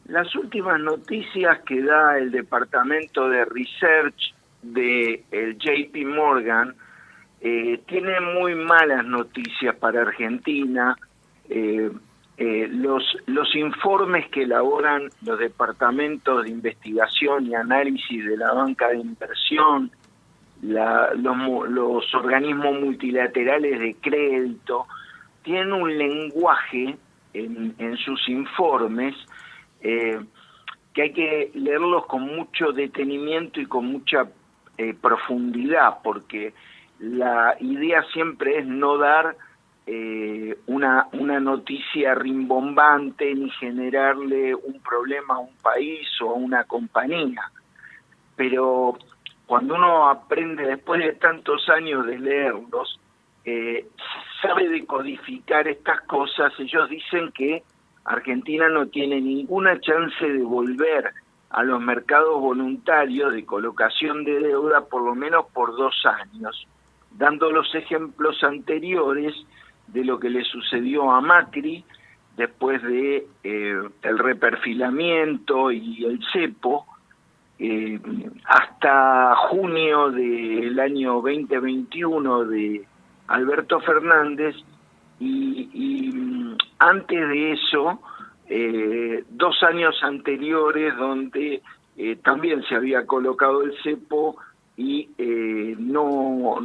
Las últimas noticias que da el departamento de research de el JP Morgan tiene muy malas noticias para Argentina. Los informes que elaboran los departamentos de investigación y análisis de la banca de inversión, los organismos multilaterales de crédito, tienen un lenguaje en sus informes que hay que leerlos con mucho detenimiento y con mucha profundidad, porque la idea siempre es no dar una noticia rimbombante ni generarle un problema a un país o a una compañía. Pero cuando uno aprende después de tantos años de leerlos, sabe decodificar estas cosas. Ellos dicen que Argentina no tiene ninguna chance de volver a los mercados voluntarios de colocación de deuda por lo menos por 2 años, dando los ejemplos anteriores de lo que le sucedió a Macri después de el reperfilamiento y el cepo, hasta junio del año 2021 de Alberto Fernández, y antes de eso 2 años anteriores donde también se había colocado el cepo y no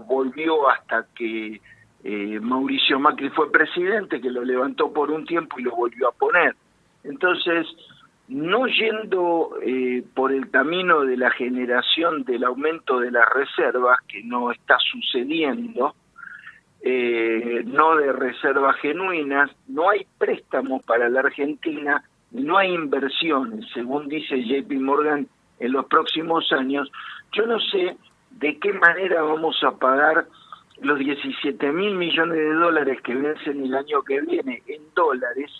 volvió hasta que Mauricio Macri fue presidente, que lo levantó por un tiempo y lo volvió a poner. Entonces, no yendo por el camino de la generación del aumento de las reservas, que no está sucediendo, no de reservas genuinas, no hay préstamos para la Argentina, no hay inversiones, según dice JP Morgan, en los próximos años. Yo no sé de qué manera vamos a pagar los 17.000 millones de dólares que vencen el año que viene en dólares,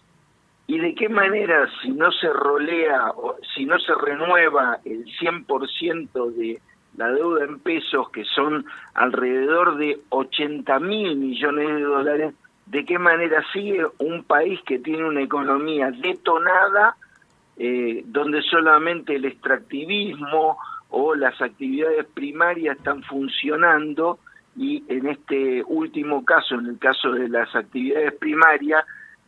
y de qué manera, si no se rolea o si no se renueva el 100% de la deuda en pesos, que son alrededor de 80.000 millones de dólares, de qué manera sigue un país que tiene una economía detonada, donde solamente el extractivismo o las actividades primarias están funcionando, y en este último caso, en el caso de las actividades primarias,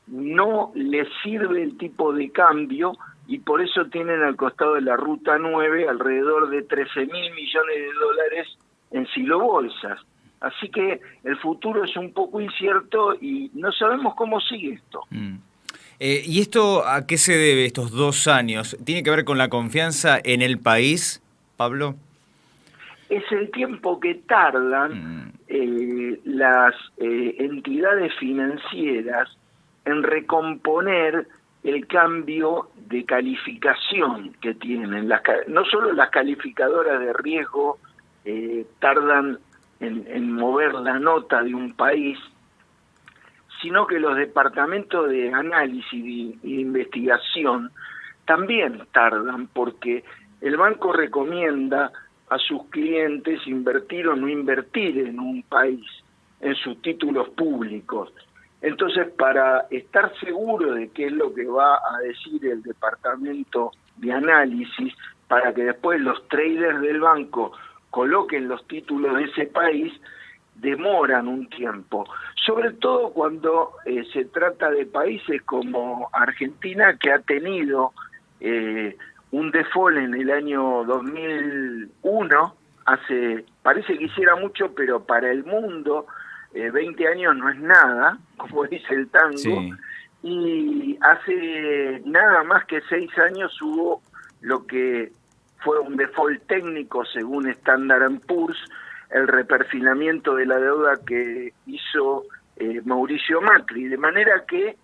no les sirve el tipo de cambio, y por eso tienen al costado de la Ruta 9 alrededor de 13.000 millones de dólares en silobolsas. Así que el futuro es un poco incierto y no sabemos cómo sigue esto. ¿Y esto a qué se debe, estos 2 años? ¿Tiene que ver con la confianza en el país, Pablo? Es el tiempo que tardan las entidades financieras en recomponer el cambio de calificación que tienen. No solo las calificadoras de riesgo tardan en mover la nota de un país, sino que los departamentos de análisis y de investigación también tardan, porque el banco recomienda a sus clientes invertir o no invertir en un país, en sus títulos públicos. Entonces, para estar seguro de qué es lo que va a decir el departamento de análisis, para que después los traders del banco coloquen los títulos de ese país, demoran un tiempo. Sobre todo cuando se trata de países como Argentina, que ha tenido un default en el año 2001, parece que hiciera mucho, pero para el mundo 20 años no es nada, como dice el tango, sí. Y hace nada más que 6 años hubo lo que fue un default técnico según Standard & Poor's, el reperfilamiento de la deuda que hizo Mauricio Macri, de manera que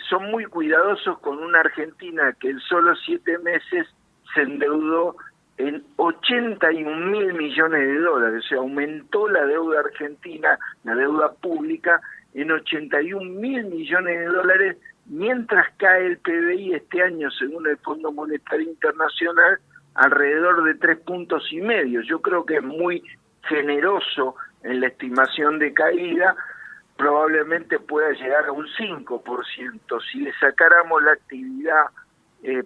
son muy cuidadosos con una Argentina que en solo 7 meses se endeudó en 81.000 millones de dólares, o sea, aumentó la deuda argentina, la deuda pública, en 81.000 millones de dólares, mientras cae el PBI este año, según el Fondo Monetario Internacional, alrededor de 3,5 puntos. Yo creo que es muy generoso en la estimación de caída, probablemente pueda llegar a un 5%. Si le sacáramos la actividad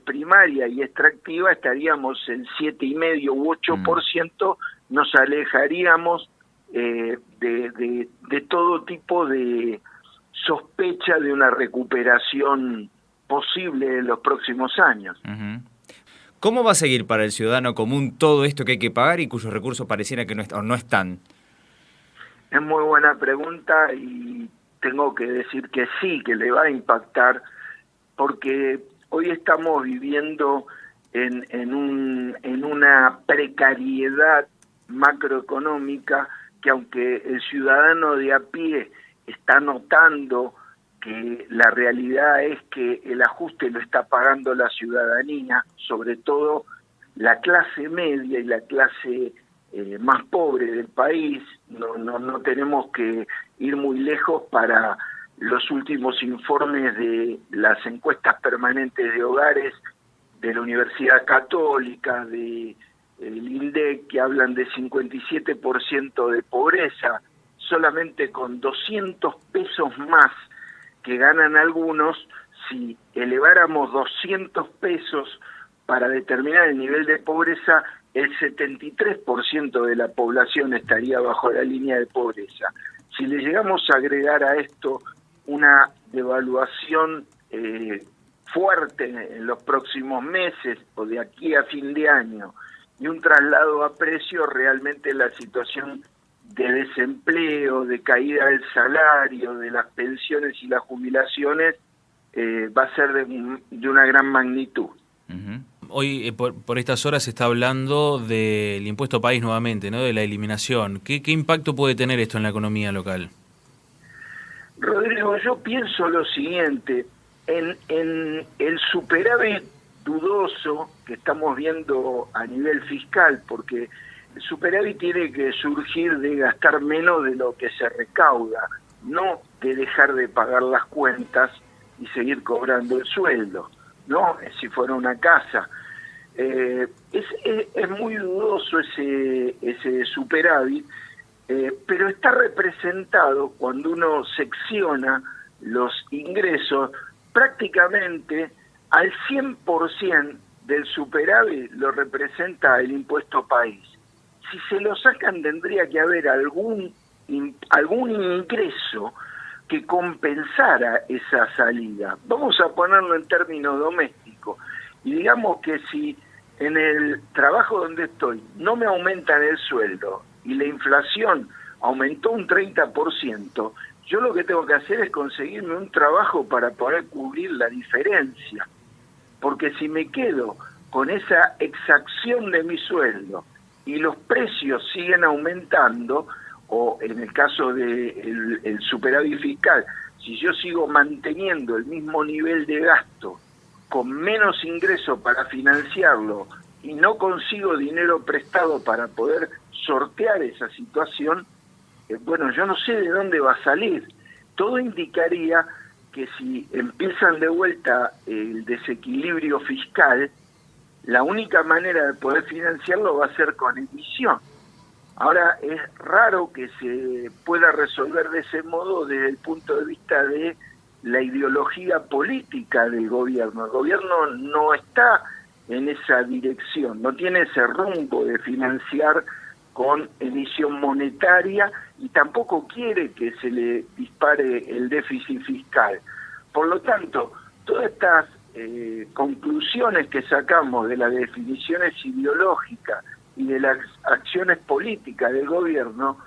primaria y extractiva, estaríamos en 7,5 u 8%, nos alejaríamos de todo tipo de sospecha de una recuperación posible en los próximos años. ¿Cómo va a seguir para el ciudadano común todo esto que hay que pagar y cuyos recursos pareciera que no están? Es muy buena pregunta y tengo que decir que sí, que le va a impactar, porque hoy estamos viviendo en una precariedad macroeconómica que, aunque el ciudadano de a pie está notando que la realidad es que el ajuste lo está pagando la ciudadanía, sobre todo la clase media y la clase más pobre del país. No tenemos que ir muy lejos para los últimos informes de las encuestas permanentes de hogares de la Universidad Católica, del INDEC, que hablan de 57% de pobreza. Solamente con 200 pesos más que ganan algunos, si eleváramos 200 pesos para determinar el nivel de pobreza, el 73% de la población estaría bajo la línea de pobreza. Si le llegamos a agregar a esto una devaluación fuerte en los próximos meses o de aquí a fin de año y un traslado a precio, realmente la situación de desempleo, de caída del salario, de las pensiones y las jubilaciones va a ser de una gran magnitud. Hoy, por estas horas, se está hablando del impuesto país nuevamente, ¿no? De la eliminación. ¿Qué impacto puede tener esto en la economía local? Rodrigo, yo pienso lo siguiente: en el superávit dudoso que estamos viendo a nivel fiscal, porque el superávit tiene que surgir de gastar menos de lo que se recauda, no de dejar de pagar las cuentas y seguir cobrando el sueldo, ¿no? Si fuera una casa. Es muy dudoso ese superávit, pero está representado, cuando uno secciona los ingresos, prácticamente al 100% del superávit lo representa el impuesto país. Si se lo sacan, tendría que haber algún ingreso que compensara esa salida. Vamos a ponerlo en términos domésticos. Y digamos que si en el trabajo donde estoy no me aumentan el sueldo y la inflación aumentó un 30%, yo lo que tengo que hacer es conseguirme un trabajo para poder cubrir la diferencia. Porque si me quedo con esa exacción de mi sueldo y los precios siguen aumentando, o en el caso del superávit fiscal, si yo sigo manteniendo el mismo nivel de gasto con menos ingreso para financiarlo y no consigo dinero prestado para poder sortear esa situación, bueno, yo no sé de dónde va a salir. Todo indicaría que si empiezan de vuelta el desequilibrio fiscal, la única manera de poder financiarlo va a ser con emisión. Ahora, es raro que se pueda resolver de ese modo desde el punto de vista de la ideología política del gobierno. El gobierno no está en esa dirección, no tiene ese rumbo de financiar con emisión monetaria y tampoco quiere que se le dispare el déficit fiscal. Por lo tanto, todas estas conclusiones que sacamos de las definiciones ideológicas y de las acciones políticas del gobierno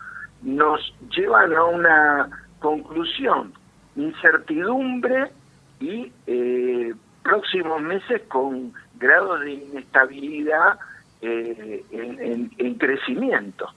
nos llevan a una conclusión: incertidumbre y próximos meses con grados de inestabilidad en crecimiento.